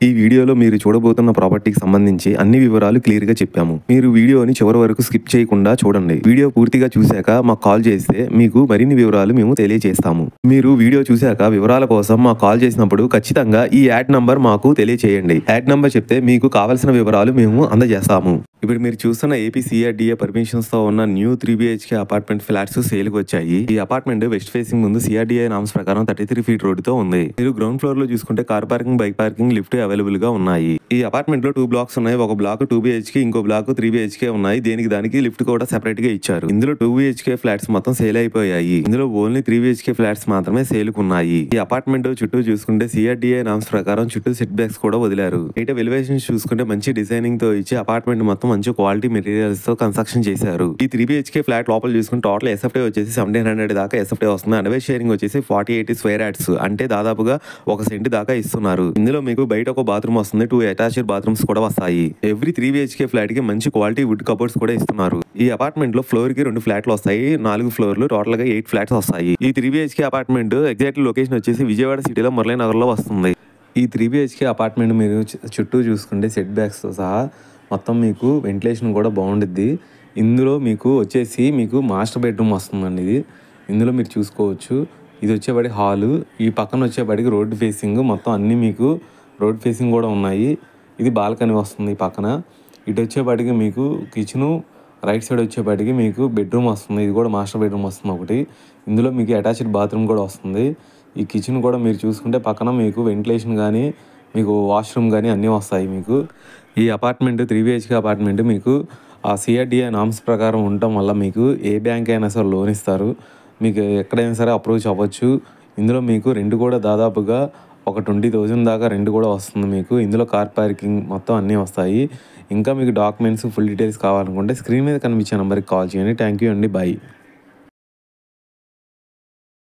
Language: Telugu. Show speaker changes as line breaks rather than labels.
ఈ వీడియోలో మీరు చూడబోతున్న ప్రాపర్టీకి సంబంధించి అన్ని వివరాలు క్లియర్‌గా చెప్పాము. మీరు వీడియోని చివరి వరకు స్కిప్ చేయకుండా చూడండి. వీడియో పూర్తిగా చూశాక మాకు కాల్ చేస్తే మీకు మరిన్ని వివరాలు మేము తెలియజేస్తాము. మీరు వీడియో చూశాక వివరాల కోసం మాకు కాల్ చేసినప్పుడు ఖచ్చితంగా ఈ యాడ్ నంబర్ మాకు తెలియచేయండి. యాడ్ నంబర్ చెప్తే మీకు కావాల్సిన వివరాలు మేము అందజేస్తాము. ఇప్పుడు మీరు చూస్తున్న ఏపీ సీఆర్డీఏ పర్మిషన్స్‌తో ఉన్న న్యూ 3 బీహెచ్‌కే అపార్ట్మెంట్ ఫ్లాట్స్ సేల్‌కి వచ్చాయి. ఈ అపార్ట్మెంట్ వెస్ట్ ఫేసింగ్ ముందు సీఆర్డీఏ నామ్స్ ప్రకారం 33 ఫీట్ రోడ్డుతో ఉంది. మీరు గ్రౌండ్ ఫ్లోర్‌లో చూసుకుంటే car parking, bike parking, lift available గా ఉన్నాయి. ఈ అపార్ట్మెంట్ లో 2 బ్లాక్స్ ఉన్నాయి. ఒక బ్లాక్ 2 బీహెచ్కే, ఇంకో బ్లాక్ 3 బీహెచ్కే ఉన్నాయి. దానికి లిఫ్ట్ కూడా సెపరేట్ గా ఇచ్చారు. ఇందులో 2 బీహెచ్కే ఫ్లాట్స్ మొత్తం సేల్ అయిపోయాయి. ఇందులో ఓన్లీ 3 బీహెచ్కే ఫ్లాట్స్ మాత్రమే సేల్ కు ఉన్నాయి. ఈ అపార్ట్మెంట్ చుట్టూ చూసుకుంటే సీఆర్డీఏ నామ్స్ ప్రకారం చుట్టూ సెట్ బ్యాక్స్ కూడా వదిలారు. బయట ఎలివేషన్స్ చూసుకుంటే మంచి డిజైనింగ్ తో ఇచ్చి అపార్ట్మెంట్ మొత్తం మంచి క్వాలిటీ మెటీరియల్స్ తో కన్స్ట్రక్షన్ చేశారు. ఈ 3 బీహెచ్కే ఫ్లాట్ లోపల చూసుకుంటే టోటల్ ఎస్ఎఫ్టీ వచ్చేసి 1700 దాకా ఎస్ఎఫ్టీ వస్తుంది. అడ్వైస్ షేరింగ్ వచ్చేసి 48 స్క్వేర్ యార్డ్స్ అంటే దాదాపుగా 1 సెంట్ దాకా ఇస్తున్నారు. ఇందులో మీకు బయట ఒక బాత్రూమ్ వస్తుంది. 2 అటాచ్డ్ బాత్రూమ్స్ కూడా వస్తాయి. ఎవ్రీ 3 బీహెచ్కే ఫ్లాట్ కి మంచి క్వాలిటీ వుడ్ కబోర్డ్స్ కూడా ఇస్తున్నారు. ఈ అపార్ట్మెంట్ లో ఫ్లోర్ కి 2 ఫ్లాట్లు వస్తాయి. 4 ఫ్లోర్లు టోటల్ గా 8 ఫ్లాట్స్ వస్తాయి. ఈ 3 బీహెచ్కే అపార్ట్మెంట్ ఎగ్జాక్ట్ లొకేషన్ వచ్చేసి విజయవాడ సిటీలో మురళీనగర్ లో వస్తుంది. ఈ 3 బీహెచ్కే అపార్ట్మెంట్ మీరు చుట్టూ చూసుకుంటే సెట్ బ్యాక్స్ తో సహా మొత్తం మీకు వెంటిలేషన్ కూడా బాగుండిద్ది. ఇందులో మీకు వచ్చేసి మీకు మాస్టర్ బెడ్రూమ్ వస్తుందండి. ఇందులో మీరు చూసుకోవచ్చు. ఇది వచ్చేబడి హాలు. ఈ పక్కన వచ్చేబడికి రోడ్ ఫేసింగ్ మొత్తం అన్నీ మీకు రోడ్ ఫేసింగ్ కూడా ఉన్నాయి. ఇది బాల్కనీ వస్తుంది ఈ పక్కన. ఇటు వచ్చేబడికి మీకు కిచెను, రైట్ సైడ్ వచ్చేబడికి మీకు బెడ్రూమ్ వస్తుంది. ఇది కూడా మాస్టర్ బెడ్రూమ్ వస్తుంది ఒకటి. ఇందులో మీకు అటాచ్డ్ బాత్రూమ్ కూడా వస్తుంది. ఈ కిచెన్ కూడా మీరు చూసుకుంటే పక్కన మీకు వెంటిలేషన్ కానీ మీకు వాష్రూమ్ కానీ అన్నీ వస్తాయి మీకు. ఈ అపార్ట్మెంట్ 3 బీహెచ్కే అపార్ట్మెంట్ మీకు ఆ సిఆర్డీఏ నామ్స్ ప్రకారం ఉండటం వల్ల మీకు ఏ బ్యాంక్ అయినా సరే లోన్ ఇస్తారు. మీకు ఎక్కడైనా సరే అప్రోచ్ అవ్వచ్చు. ఇందులో మీకు రెంట్ కూడా దాదాపుగా ఒక 20,000 దాకా రెంట్ కూడా వస్తుంది మీకు. ఇందులో కార్ పార్కింగ్ మొత్తం అన్నీ వస్తాయి. ఇంకా మీకు డాక్యుమెంట్స్ ఫుల్ డీటెయిల్స్ కావాలనుకుంటే స్క్రీన్ మీద కనిపించే నెంబర్కి కాల్ చేయండి. థ్యాంక్ యూ అండి. బై.